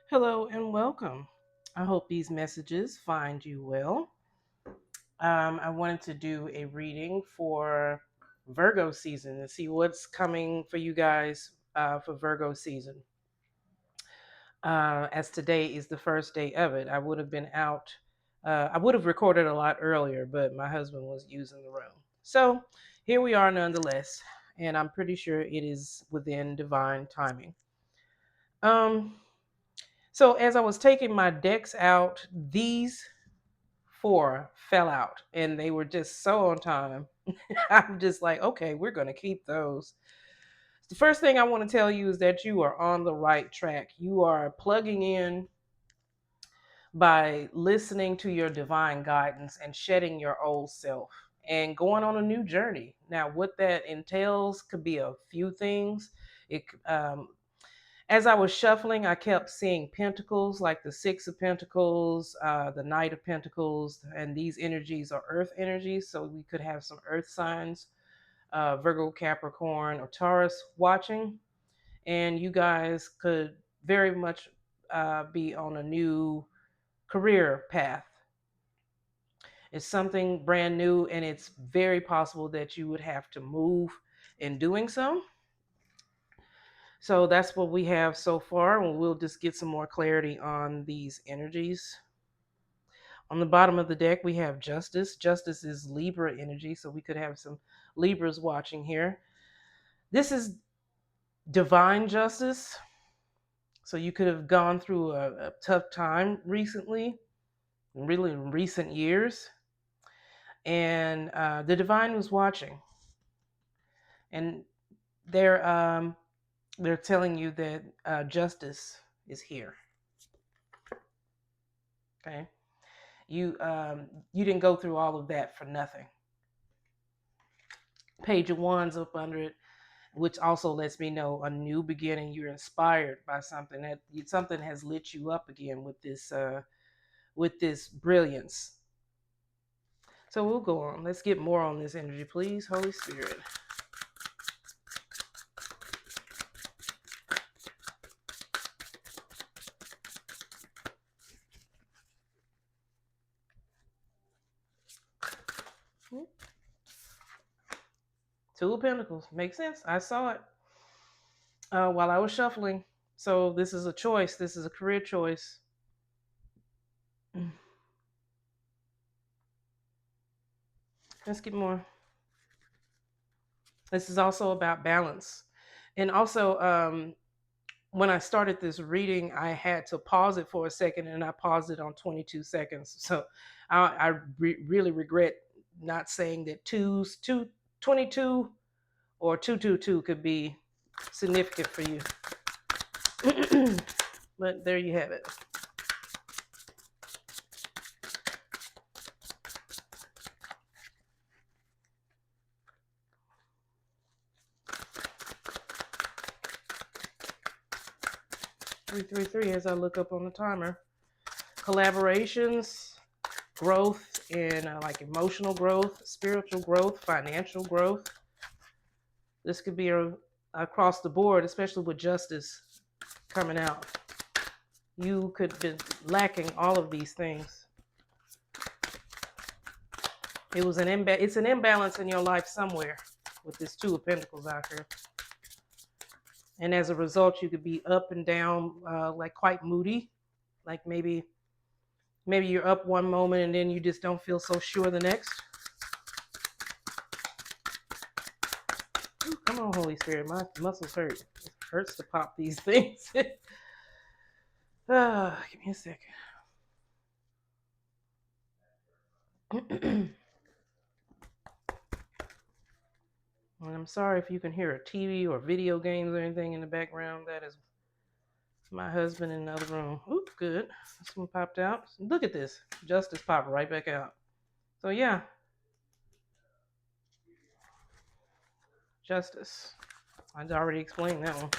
Hello and welcome. I hope these messages find you well. I wanted to do a reading for Virgo season and see what's coming for you guys for Virgo season. As today is the first day of it, I would have been out. I would have recorded a lot earlier, but my husband was using the room. So here we are nonetheless, and I'm pretty sure it is within divine timing. Um, so as I was taking my decks out, these four fell out and they were just so on time. I'm just like, okay, we're going to keep those. The first thing I want to tell you is that you are on the right track. You are plugging in by listening to your divine guidance and shedding your old self and going on a new journey. Now, what that entails could be a few things. As I was shuffling, I kept seeing pentacles, like the Six of Pentacles, the Knight of Pentacles, and these energies are earth energies. So we could have some earth signs, Virgo, Capricorn, or Taurus watching. And you guys could very much be on a new career path. It's something brand new, and it's very possible that you would have to move in doing so. So that's what we have so far, and we'll just get some more clarity on these energies. On the bottom of the deck, we have Justice. Justice is Libra energy, so we could have some Libras watching here. This is divine justice. So you could have gone through a tough time recently, really in recent years, and the divine was watching, and they're um, they're telling you that justice is here. Okay, you didn't go through all of that for nothing. Page of Wands up under it, which also lets me know a new beginning. You're inspired by something that something has lit you up again with this brilliance. So we'll go on. Let's get more on this energy, please, Holy Spirit. Two of Pentacles makes sense. I saw it while I was shuffling. So this is a choice. This is a career choice. Let's get more. This is also about balance. And also, when I started this reading, I had to pause it for a second, and I paused it on 22 seconds. So I really regret not saying that 22 or 222 could be significant for you. But there you have it. 333 as I look up on the timer. Collaborations, growth in like emotional growth, spiritual growth, financial growth. This could be across the board, especially with justice coming out. You could be lacking all of these things. It's an imbalance in your life somewhere with this Two of Pentacles out here. And as a result, you could be up and down, like quite moody. Like maybe you're up one moment and then you just don't feel so sure the next. Ooh, come on, Holy Spirit, my muscles hurt. It hurts to pop these things. Give me a second. And I'm sorry if you can hear a TV or video games or anything in the background. That is my husband in another room. Oop, good. This one popped out. Look at this. Justice popped right back out. So yeah, justice. I already explained that one.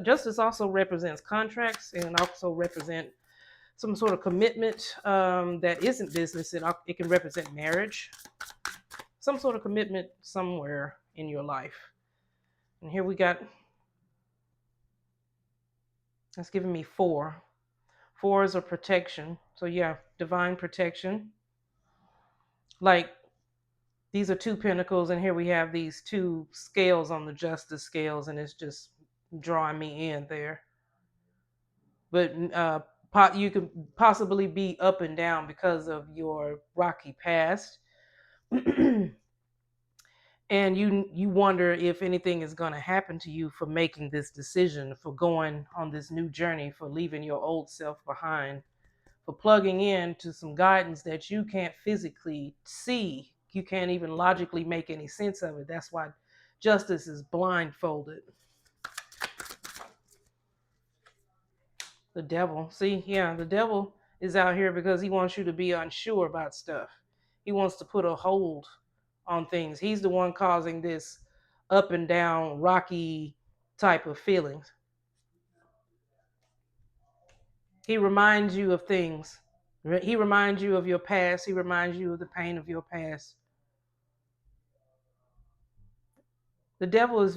Justice also represents contracts and also represent some sort of commitment that isn't business. It can represent marriage, some sort of commitment somewhere in your life. And here we got It's giving me four. Four is a protection. So yeah, divine protection. Like these are two pentacles, and here we have these two scales on the justice scales, and it's just drawing me in there. But you could possibly be up and down because of your rocky past. And you wonder if anything is going to happen to you for making this decision, for going on this new journey, for leaving your old self behind, for plugging in to some guidance that you can't physically see. You can't even logically make any sense of it. That's why justice is blindfolded. The devil, see, yeah, the devil is out here because he wants you to be unsure about stuff. He wants to put a hold on things. He's the one causing this up and down rocky type of feelings. He reminds you of things. He reminds you of your past. He reminds you of the pain of your past. The devil is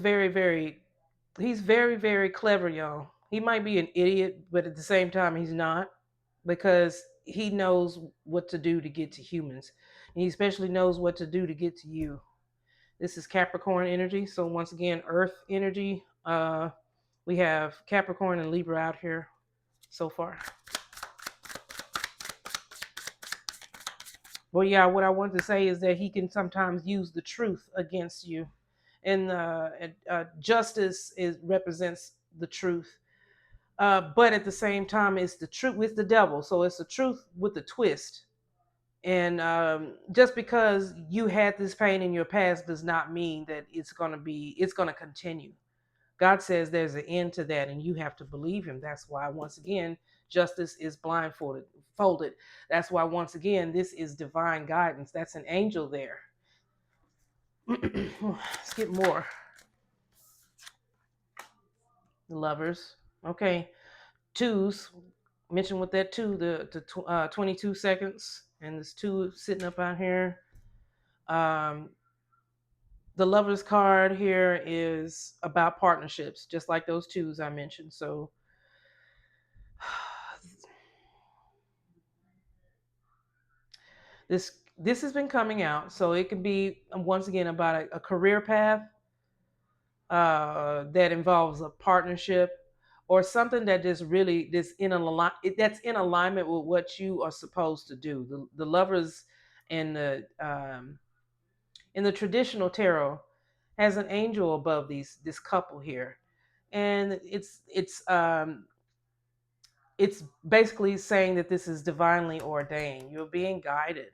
he's very, very clever, y'all. He might be an idiot, but at the same time, he's not, because he knows what to do to get to humans. And he especially knows what to do to get to you. This is Capricorn energy. So once again, Earth energy. We have Capricorn and Libra out here so far. Well, yeah, what I want to say is that he can sometimes use the truth against you, and justice represents the truth. But at the same time, it's the truth with the devil. So it's the truth with the twist. And just because you had this pain in your past does not mean that it's going to continue. God says there's an end to that, and you have to believe him. That's why, once again, justice is blindfolded. Folded. That's why, once again, this is divine guidance. That's an angel there. Let's get more. The lovers. Okay. Twos. Mention with that two, the 22 seconds, and this two sitting up out here. Um, the lovers card here is about partnerships, just like those twos I mentioned. So this has been coming out, so it could be once again about a career path that involves a partnership, or something that just really that's in alignment with what you are supposed to do. The lovers in the traditional tarot has an angel above this couple here, and it's basically saying that this is divinely ordained. You're being guided.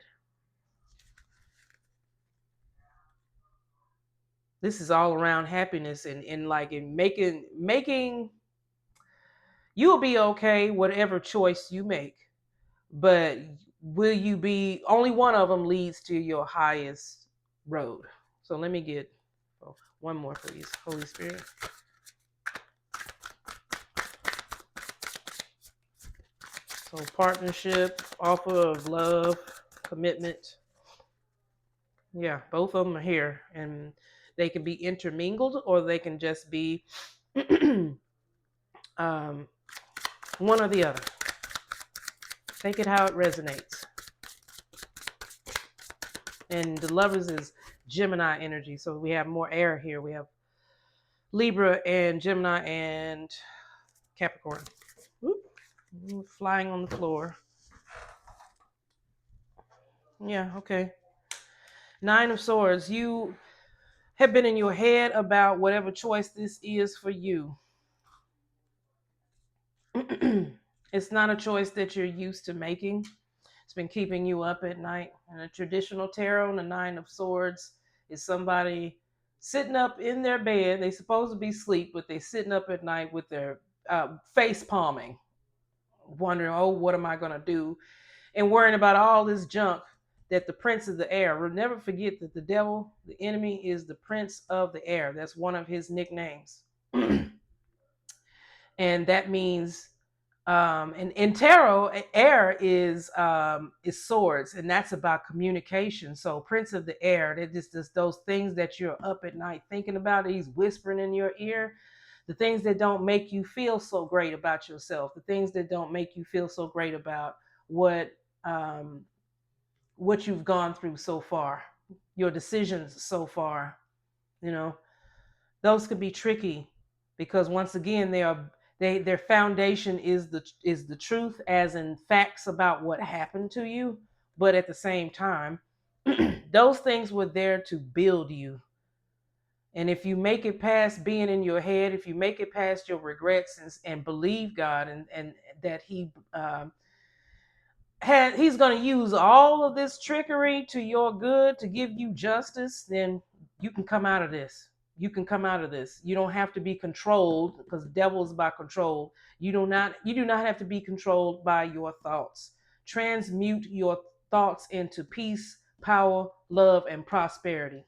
This is all around happiness, and like in making you will be okay whatever choice you make, but will you be only one of them leads to your highest road. So let me get one more, please, Holy Spirit. So partnership, offer of love, commitment. Yeah, both of them are here, and they can be intermingled, or they can just be um, one or the other. Take it how it resonates. And the lovers is Gemini energy, so we have more air here. We have Libra and Gemini and Capricorn. Whoop. Flying on the floor. Yeah, okay. Nine of Swords. You have been in your head about whatever choice this is for you. It's not a choice that you're used to making. It's been keeping you up at night. In a traditional tarot, the Nine of Swords is somebody sitting up in their bed. They supposed to be asleep, but they sitting up at night with their face palming, wondering, oh, what am I going to do? And worrying about all this junk that the prince of the air. We'll never forget that the devil, the enemy, is the prince of the air. That's one of his nicknames. And that means and in tarot, air is swords, and that's about communication. So prince of the air, they're just those things that you're up at night thinking about. He's whispering in your ear. the things that don't make you feel so great about yourself, the things that don't make you feel so great about what um, what you've gone through so far, your decisions so far. You know, those could be tricky because once again, their foundation is the truth, as in facts about what happened to you, but at the same time, those things were there to build you. And if you make it past being in your head, if you make it past your regrets and believe God and that he's going to use all of this trickery to your good to give you justice, then you can come out of this. You can come out of this. You don't have to be controlled because the devil is about control. You do not have to be controlled by your thoughts. Transmute your thoughts into peace, power, love, and prosperity.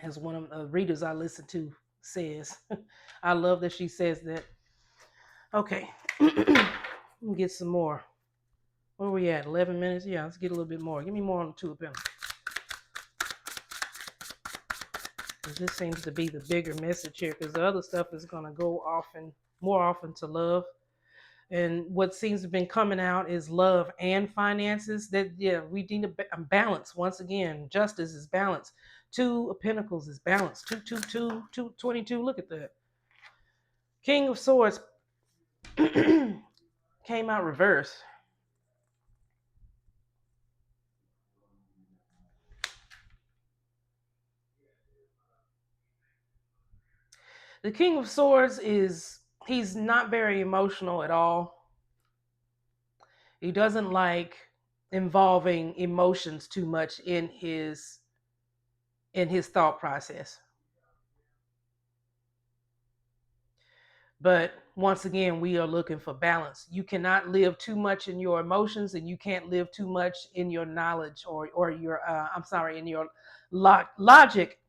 As one of the readers I listen to says. I love that she says that. Okay. Let me get some more. Where are we at? 11 minutes? Yeah, let's get a little bit more. Give me more on the two of them. This seems to be the bigger message here because the other stuff is going to go often, more often to love. And what seems to have been coming out is love and finances. That, yeah, we need a balance. Once again, justice is balance. Two of Pentacles is balance. 222. Look at that. King of Swords came out reverse. The King of Swords he's not very emotional at all. He doesn't like involving emotions too much in his thought process. But once again, we are looking for balance. You cannot live too much in your emotions, and you can't live too much in your knowledge or your I'm sorry, in your logic.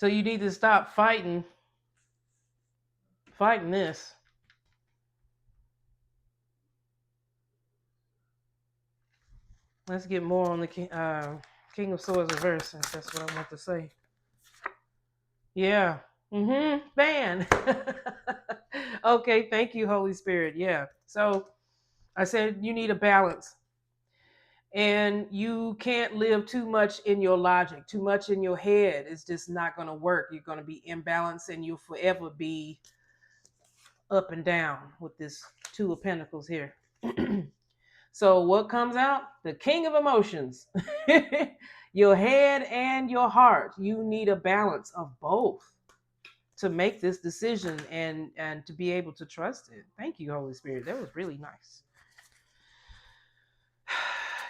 So you need to stop fighting this. Let's get more on the King of Swords reverse, since that's what I want to say. Yeah. Ban. Okay, thank you, Holy Spirit. Yeah. So I said you need a balance. And you can't live too much in your logic, too much in your head. It's just not going to work. You're going to be imbalanced and you'll forever be up and down with this Two of Pentacles here. So what comes out? The King of Emotions. Your head and your heart. You need a balance of both to make this decision and to be able to trust it. Thank you, Holy Spirit. That was really nice.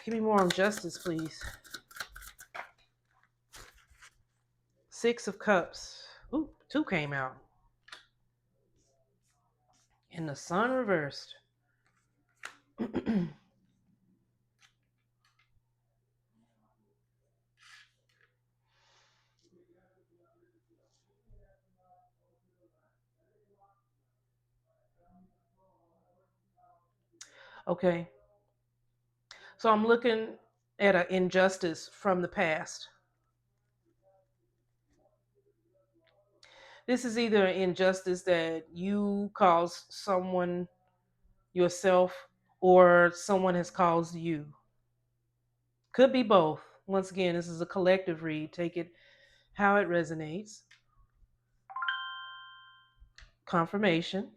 Give me more on justice, please. Six of Cups. Ooh, two came out. And the Sun reversed. Okay. So I'm looking at an injustice from the past. This is either an injustice that you caused someone yourself or someone has caused you. Could be both. Once again, this is a collective read. Take it how it resonates. Confirmation.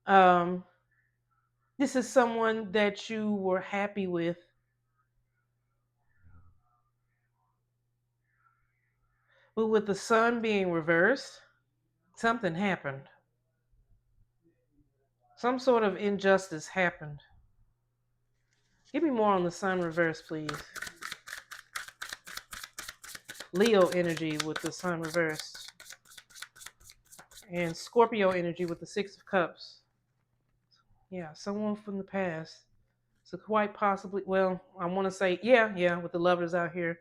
Um, this is someone that you were happy with, but with the Sun being reversed, something happened. Some sort of injustice happened. Give me more on the Sun reverse, please. Leo energy with the Sun reversed. And Scorpio energy with the Six of Cups. Yeah, someone from the past. So quite possibly, well, I want to say, yeah, with the lovers out here.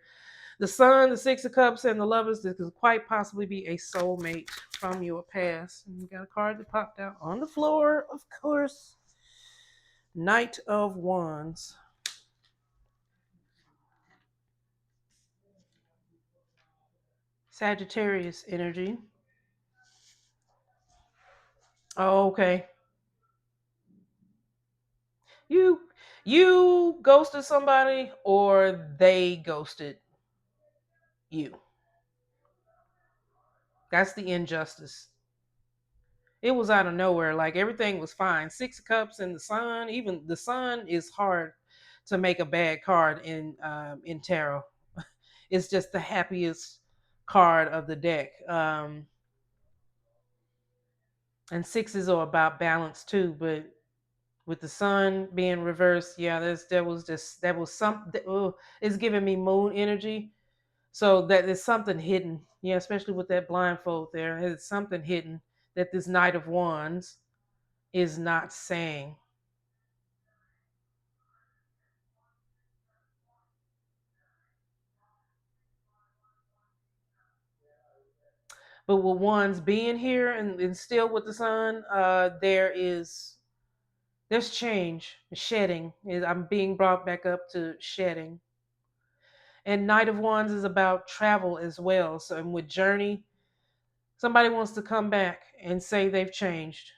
The Sun, the Six of Cups, and the lovers, this could quite possibly be a soulmate from your past. And you got a card that popped out on the floor, of course. Knight of Wands. Sagittarius energy. Oh, okay. You you ghosted somebody or they ghosted you. That's the injustice. It was out of nowhere. Like everything was fine. Six of Cups and the Sun. Even the Sun is hard to make a bad card in tarot. It's just the happiest card of the deck. And sixes are about balance too, but with the sun being reversed, yeah, that was something. Oh, it's giving me moon energy, so that there's something hidden. Yeah, especially with that blindfold there, there's something hidden that this Knight of Wands is not saying. But with Wands being here and still with the sun, there's change, shedding. I'm being brought back up to shedding. And Knight of Wands is about travel as well. So, and with Journey, somebody wants to come back and say they've changed.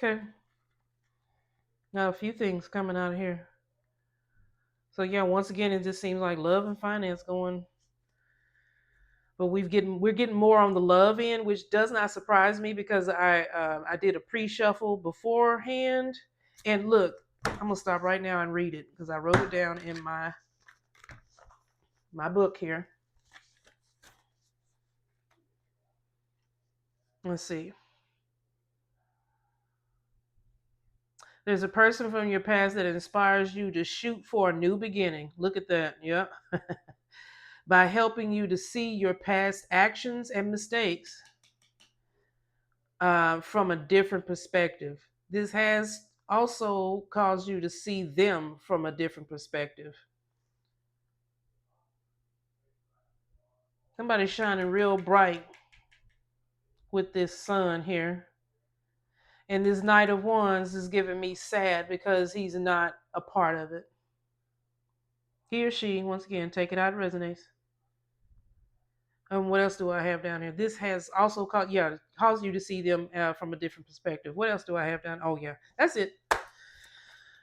Okay. Now, a few things coming out of here. So, yeah, once again, it just seems like love and finance going. But we're getting more on the love end, which does not surprise me because I did a pre-shuffle beforehand. And look, I'm gonna stop right now and read it because I wrote it down in my book here. Let's see. There's a person from your past that inspires you to shoot for a new beginning. Look at that. Yep. By helping you to see your past actions and mistakes from a different perspective. This has also caused you to see them from a different perspective. Somebody's shining real bright with this sun here. And this Knight of Wands is giving me sad because he's not a part of it. He or she, once again, take it out, it resonates. What else do I have down here? This has also caused you to see them from a different perspective. What else do I have down? Oh yeah, that's it.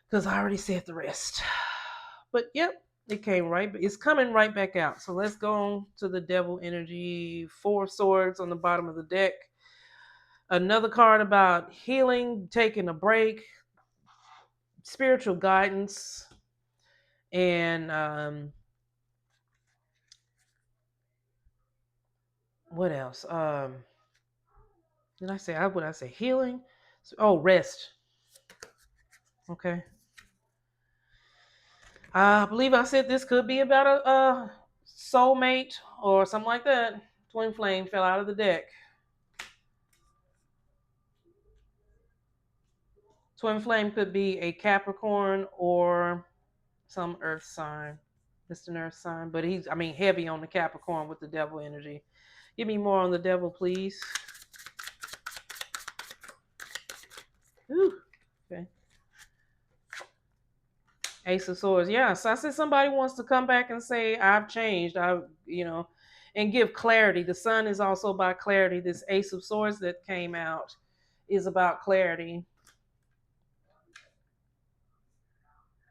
Because I already said the rest. But yep, it came right. It's coming right back out. So let's go on to the Devil energy. Four of Swords on the bottom of the deck. Another card about healing, taking a break, spiritual guidance, and what else? Did I say? What did I say? Healing. Oh, rest. Okay. I believe I said this could be about a soulmate or something like that. Twin flame fell out of the deck. Twin flame could be a Capricorn or some earth sign. It's an earth sign, but I mean, heavy on the Capricorn with the devil energy. Give me more on the devil, please. Ooh, okay. Ace of Swords. Yeah, so I said somebody wants to come back and say, I've changed. And give clarity. The sun is also about clarity. This Ace of Swords that came out is about clarity.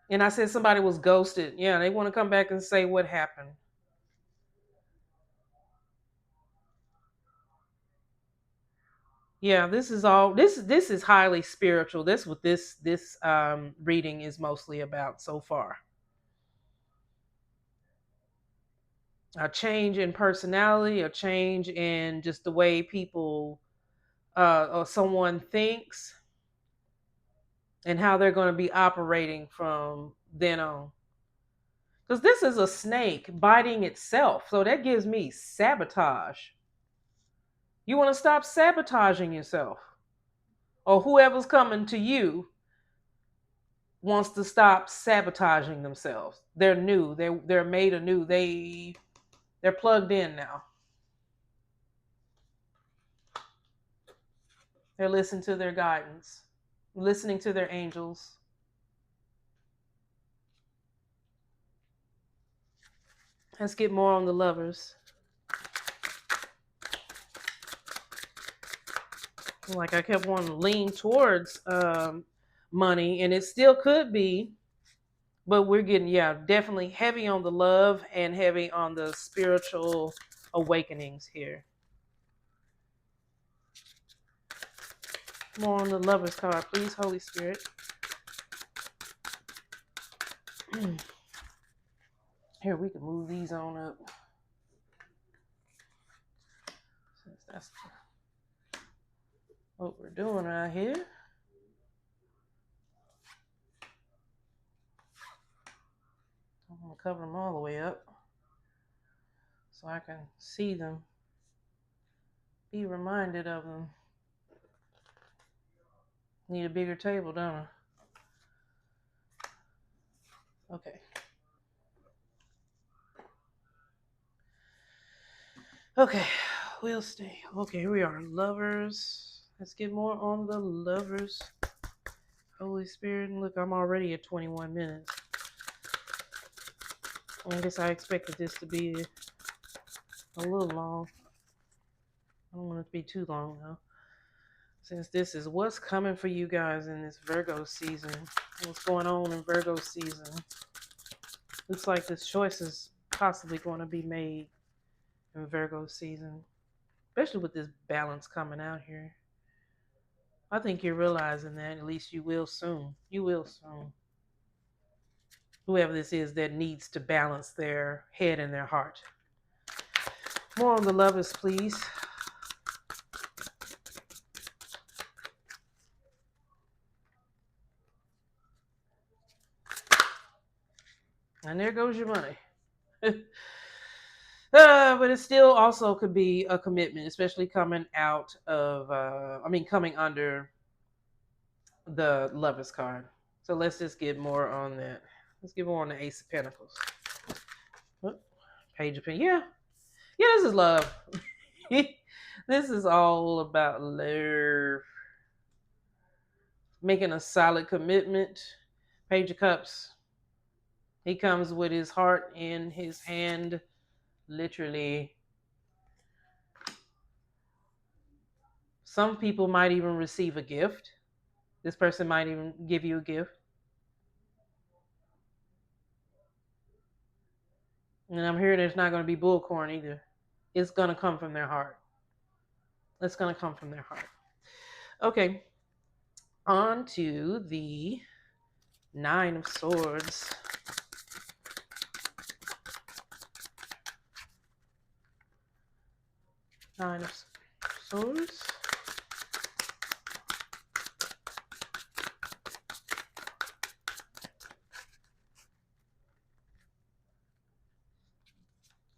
And I said somebody was ghosted. Yeah, they want to come back and say what happened. Yeah, this is highly spiritual. This what this reading is mostly about so far. A change in personality, a change in just the way people or someone thinks and how they're going to be operating from then on. Because this is a snake biting itself. So that gives me sabotage. You want to stop sabotaging yourself. Or whoever's coming to you wants to stop sabotaging themselves. They're new. They're made anew. They're plugged in now. They're listening to their guidance, listening to their angels. Let's get more on the lovers. Like I kept wanting to lean towards money, and it still could be, but we're getting, yeah, definitely heavy on the love and heavy on the spiritual awakenings here. More on the lovers card, please, Holy Spirit. Here, we can move these on up. Since that's what we're doing right here. I'm going to cover them all the way up so I can see them, be reminded of them. Need a bigger table, don't I? Okay. Okay, we'll stay. Okay, here we are. Lovers. Let's get more on the lovers. Holy Spirit. Look, I'm already at 21 minutes. I guess I expected this to be a little long. I don't want it to be too long, though. Since this is what's coming for you guys in this Virgo season. What's going on in Virgo season. Looks like this choice is possibly going to be made in Virgo season. Especially with this balance coming out here. I think you're realizing that. At least you will soon. You will soon. Whoever this is that needs to balance their head and their heart. More on the lovers, please. And there goes your money. But it still also could be a commitment, especially coming out of, coming under the lovers card. So let's just get more on that. Let's get more on the Ace of Pentacles. Oh, Page of Pentacles. Yeah. Yeah, this is love. This is all about love. Making a solid commitment. Page of Cups. He comes with his heart in his hand, literally. Some people might even receive a gift. This person might even give you a gift. And I'm hearing it's not going to be bullcorn either. It's going to come from their heart. It's going to come from their heart. Okay. On to the Nine of Swords. Nine of Swords.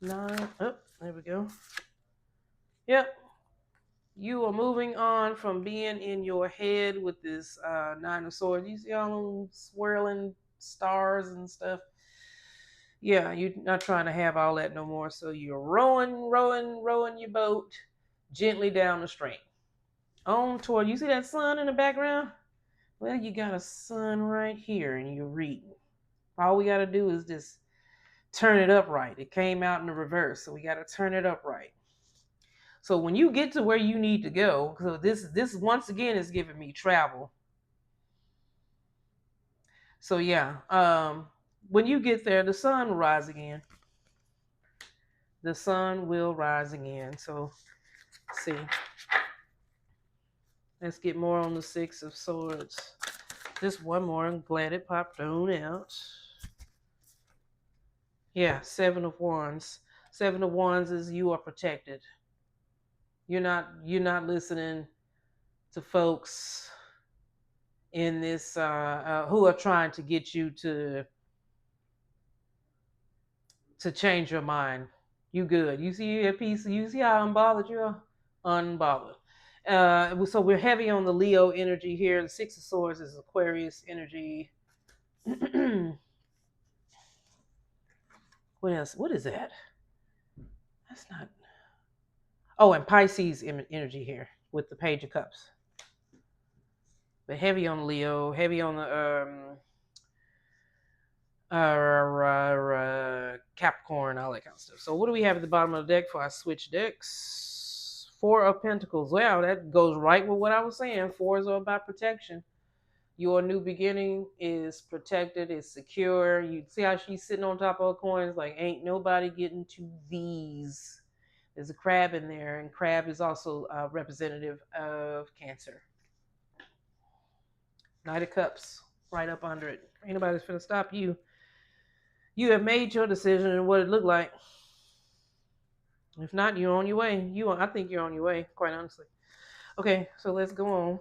Nine. Oh, there we go. Yep. You are moving on from being in your head with this Nine of Swords. You see all them swirling stars and stuff. Yeah, you're not trying to have all that no more. So you're rowing your boat gently down the stream. On toward, you see that sun in the background? Well, you got a sun right here and you're reading. All we got to do is just turn it upright. It came out in the reverse, so we got to turn it upright. So when you get to where you need to go, so this once again is giving me travel. So yeah, when you get there, the sun will rise again. The sun will rise again. So let's see. Let's get more on the Six of Swords. Just one more. I'm glad it popped on out. Yeah, Seven of Wands. Seven of Wands is you are protected. You're not listening to folks in this who are trying to get you to change your mind. You good. You see your piece. You see how unbothered you are? Unbothered. So we're heavy on the Leo energy here. The Six of Swords is Aquarius energy. What else? What is that? That's not. Oh, and Pisces energy here with the Page of Cups. But heavy on Leo, heavy on the Capricorn, all that kind of stuff. So what do we have at the bottom of the deck before I switch decks? Four of Pentacles. Wow, that goes right with what I was saying. Four is all about protection. Your new beginning is protected, it's secure. You see how she's sitting on top of her coins, like ain't nobody getting to these. There's a crab in there, and crab is also representative of Cancer. Knight of Cups, right up under it. Ain't nobody's gonna stop you. You have made your decision and what it looked like. If not, you're on your way. I think you're on your way, quite honestly. Okay, so let's go on.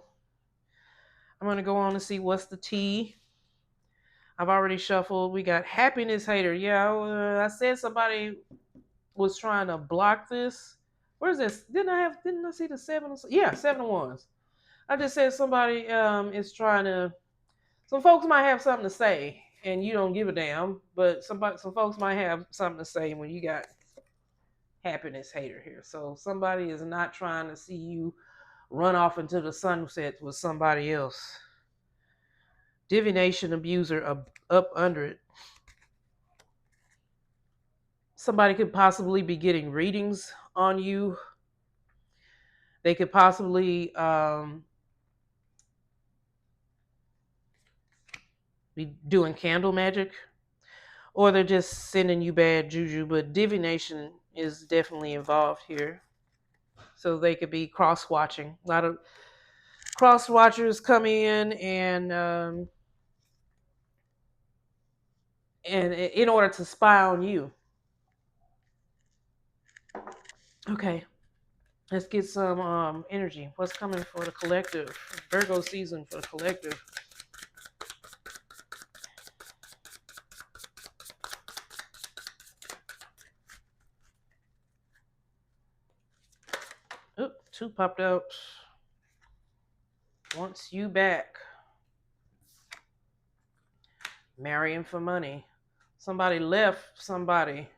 I'm gonna go on and see what's the T. I've already shuffled. We got happiness hater. Yeah, I said somebody was trying to block this. Where's this? Didn't I see the seven? Yeah, 7 of Wands. I just said somebody is trying to. Some folks might have something to say, and you don't give a damn. But some folks might have something to say when you got happiness hater here. So somebody is not trying to see you run off into the sunset with somebody else. Divination abuser up under it. Somebody could possibly be getting readings on you. They could possibly be doing candle magic, or they're just sending you bad juju. But divination is definitely involved here. So they could be cross watching. A lot of cross watchers come in and in order to spy on you. Okay, let's get some energy. What's coming for the collective? Virgo season for the collective. Oop, two popped out. Wants you back. Marrying for money. Somebody left somebody.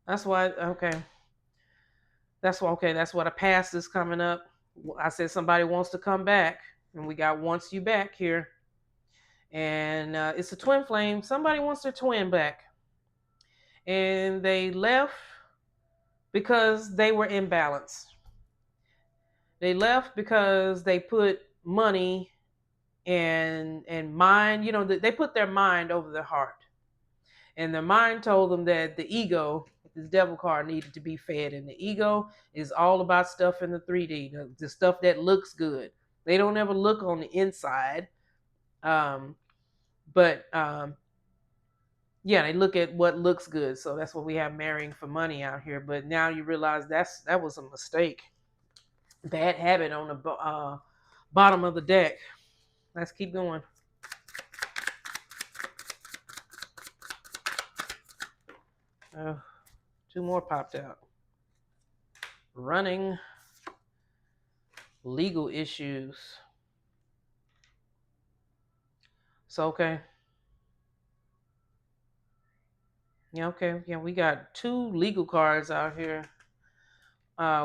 That's why, okay. That's why, okay, that's what a past is coming up. I said somebody wants to come back, and we got wants you back here. And it's a twin flame. Somebody wants their twin back. And they left because they were imbalanced. They left because they put money and mind, they put their mind over their heart. And their mind told them that the ego, this devil card, needed to be fed. And the ego is all about stuff in the 3D, the stuff that looks good. They don't ever look on the inside. But yeah, they look at what looks good. So that's what we have marrying for money out here. But now you realize that was a mistake. Bad habit on the bottom of the deck. Let's keep going. Two more popped out. Running. Legal issues. So, okay. Yeah, okay. Yeah, we got two legal cards out here.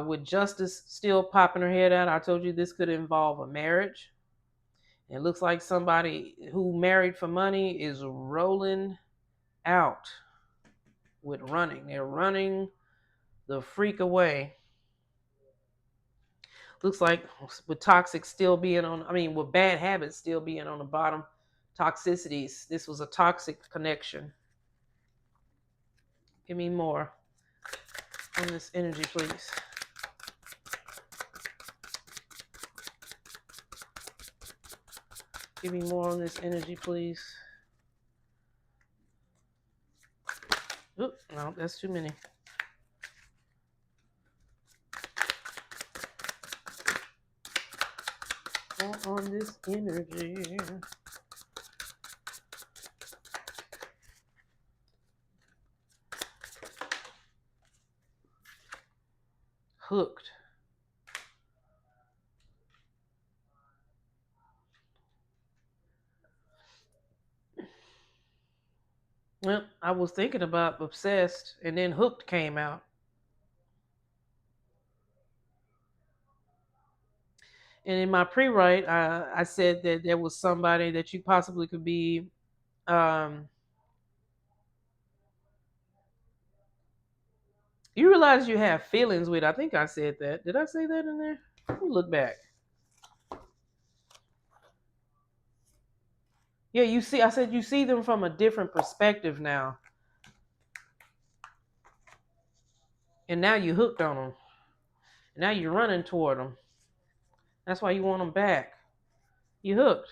With justice still popping her head out. I told you this could involve a marriage. It looks like somebody who married for money is rolling out with running. They're running the freak away. Looks like with toxic still being on, with bad habits still being on the bottom, toxicities. This was a toxic connection. Give me more on this energy, please. Give me more on this energy, please. Oop, no, that's too many. More on this energy. Hooked. Well, I was thinking about obsessed, and then hooked came out. And in my pre-write, I said that there was somebody that you possibly could be um, You realize you have feelings with. I think I said that. Did I say that in there? Let me look back. Yeah, you see. I said you see them from a different perspective now, and now you hooked on them. Now you're running toward them. That's why you want them back. You hooked.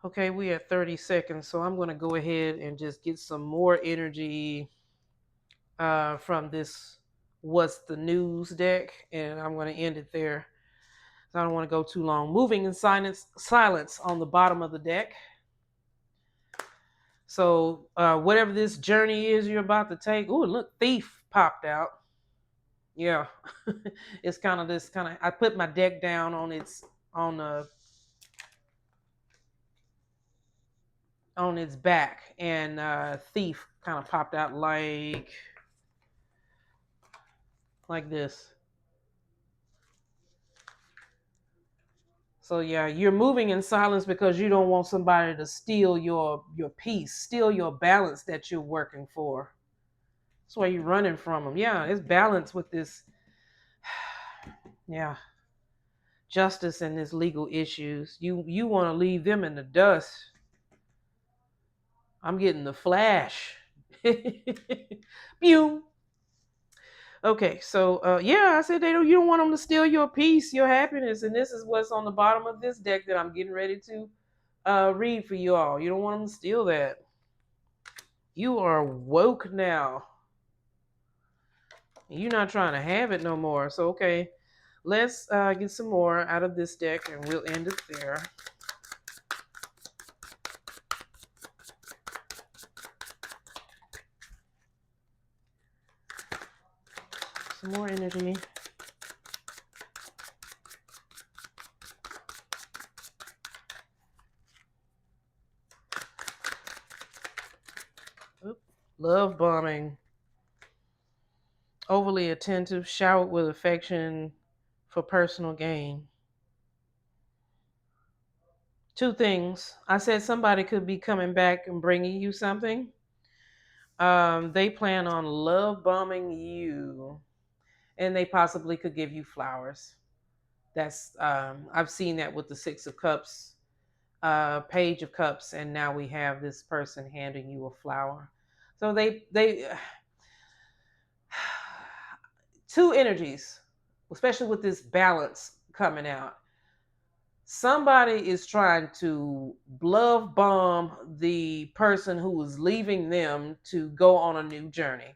Okay, we at 30 seconds, so I'm gonna go ahead and just get some more energy from this What's the News deck, and I'm gonna end it there. I don't want to go too long. Moving in silence on the bottom of the deck. So whatever this journey is you're about to take. Ooh, look, thief popped out. Yeah, it's kind of this kind of. I put my deck down on on its back, and thief kind of popped out like this. So yeah, you're moving in silence because you don't want somebody to steal your peace, steal your balance that you're working for. That's why you're running from them. Yeah, it's balance with this. Yeah, justice and this legal issues. You want to leave them in the dust. I'm getting the flash. Pew. Okay, so yeah, I said they don't. You don't want them to steal your peace, your happiness, and this is what's on the bottom of this deck that I'm getting ready to read for you all. You don't want them to steal that. You are woke now. You're not trying to have it no more. So okay, let's get some more out of this deck, and we'll end it there. Some more energy. Oop. Love bombing. Overly attentive, showered with affection for personal gain. Two things. I said somebody could be coming back and bringing you something. They plan on love bombing you, and they possibly could give you flowers. That's I've seen that with the Six of Cups, Page of Cups, and now we have this person handing you a flower. So they two energies, especially with this balance coming out. Somebody is trying to love bomb the person who is leaving them to go on a new journey.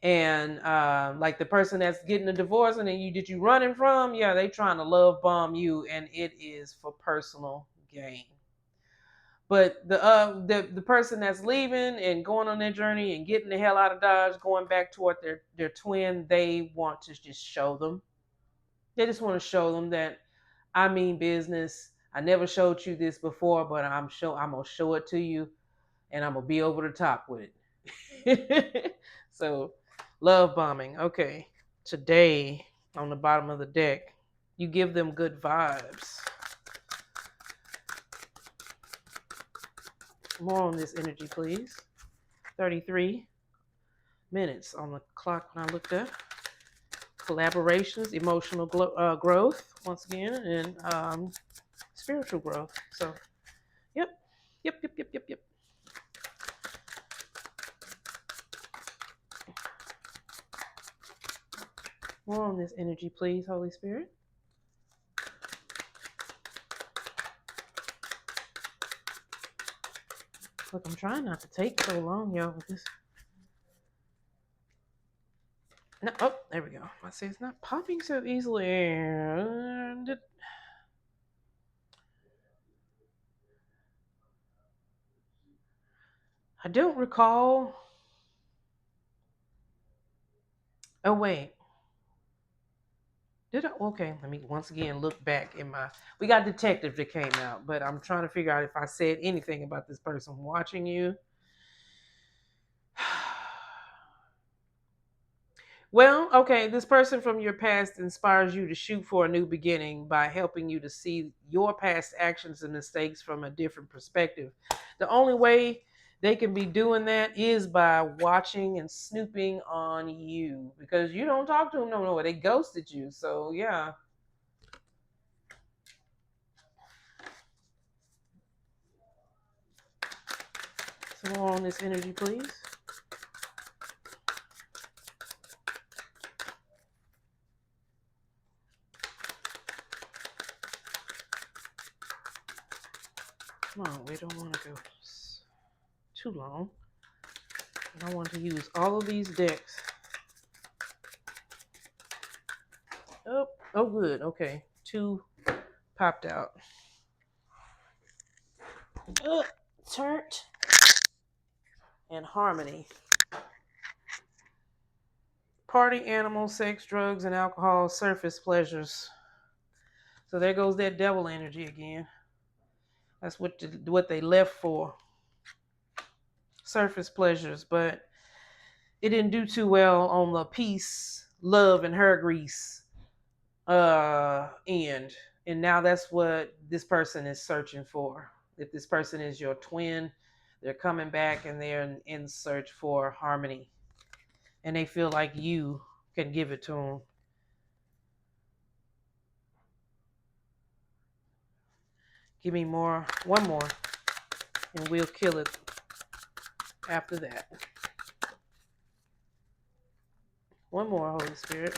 And like the person that's getting a divorce and then you did you running from, yeah, they trying to love bomb you, and it is for personal gain. But the person that's leaving and going on their journey and getting the hell out of Dodge, going back toward their twin, they want to just show them. They just want to show them that I mean business. I never showed you this before, but I'm gonna show it to you, and I'm gonna be over the top with it. So, love bombing. Okay, today on the bottom of the deck, you give them good vibes. More on this energy, please. 33 minutes on the clock when I looked up. Collaborations, emotional growth, once again, and spiritual growth. So, yep, yep. More on this energy, please, Holy Spirit. Look, I'm trying not to take so long, y'all, with this. No, oh, there we go. I say it's not popping so easily. I don't recall. Oh, wait. Did I? Okay, let me once again look back in my. We got Detective that came out, but I'm trying to figure out if I said anything about this person watching you. Well, okay, this person from your past inspires you to shoot for a new beginning by helping you to see your past actions and mistakes from a different perspective. The only way they can be doing that is by watching and snooping on you because you don't talk to them no more. They ghosted you. So, yeah. Some more on this energy, please. Come on, we don't want to go too long. I want to use all of these decks. Oh, oh, good. Okay, two popped out. Turt and harmony. Party animals, sex, drugs, and alcohol, surface pleasures. So there goes that devil energy again. That's what they left for. Surface pleasures, but it didn't do too well on the peace, love, and her grease end. And now that's what this person is searching for. If this person is your twin, they're coming back and they're in search for harmony. And they feel like you can give it to them. Give me more, one more, and we'll kill it after that. One more, Holy Spirit.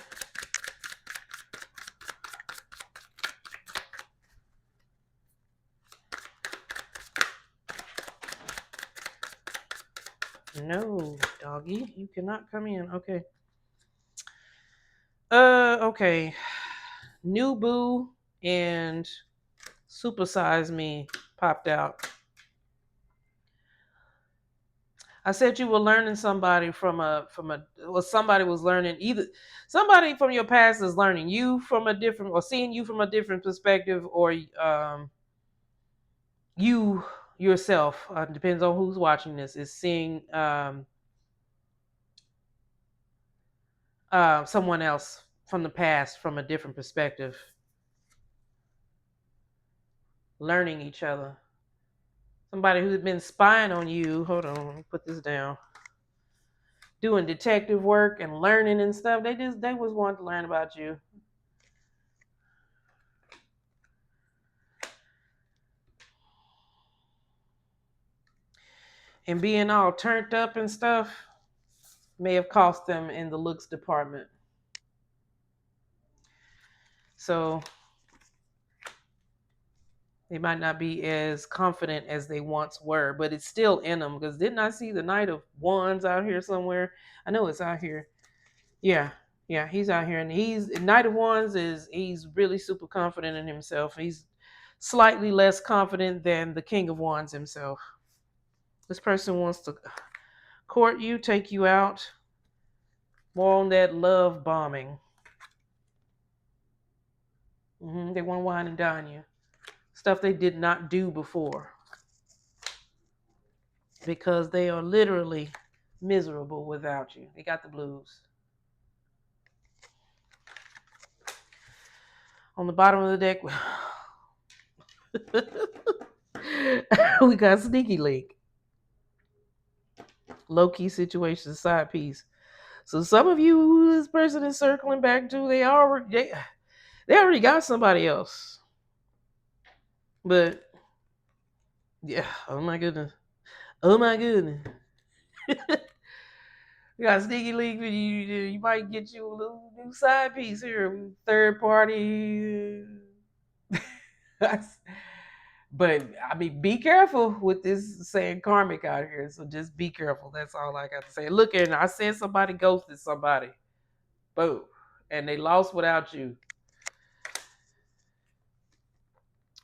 No, doggy, you cannot come in. Okay. Okay. New Boo and Supersize Me popped out. I said you were learning somebody well, somebody was learning either somebody from your past is learning you from a different or seeing you from a different perspective, or you yourself, depends on who's watching this, is seeing someone else from the past from a different perspective, learning each other. Somebody who's been spying on you. Hold on, let me put this down. Doing detective work and learning and stuff. They was wanting to learn about you. And being all turned up and stuff may have cost them in the looks department. So they might not be as confident as they once were, but it's still in them. Because didn't I see the Knight of Wands out here somewhere? I know it's out here. Yeah, yeah, he's out here, and he's Knight of Wands he's really super confident in himself. He's slightly less confident than the King of Wands himself. This person wants to court you, take you out, more on that love bombing. They want to wine and dine you. Stuff they did not do before. Because they are literally miserable without you. They got the blues. On the bottom of the deck, we got Sneaky Link. Low-key situation, side piece. So some of you who this person is circling back to, they already got somebody else. But yeah, oh my goodness. Oh my goodness. You got Sneaky Link, you might get you a little new side piece here, third party. But I mean, be careful with this saying karmic out here. So just be careful. That's all I got to say. Look, and I said somebody ghosted somebody. Boom. And they lost without you.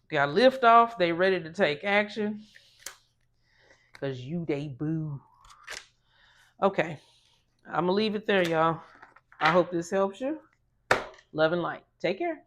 Got lift off. They ready to take action. Because you, they boo. Okay. I'm going to leave it there, y'all. I hope this helps you. Love and light. Take care.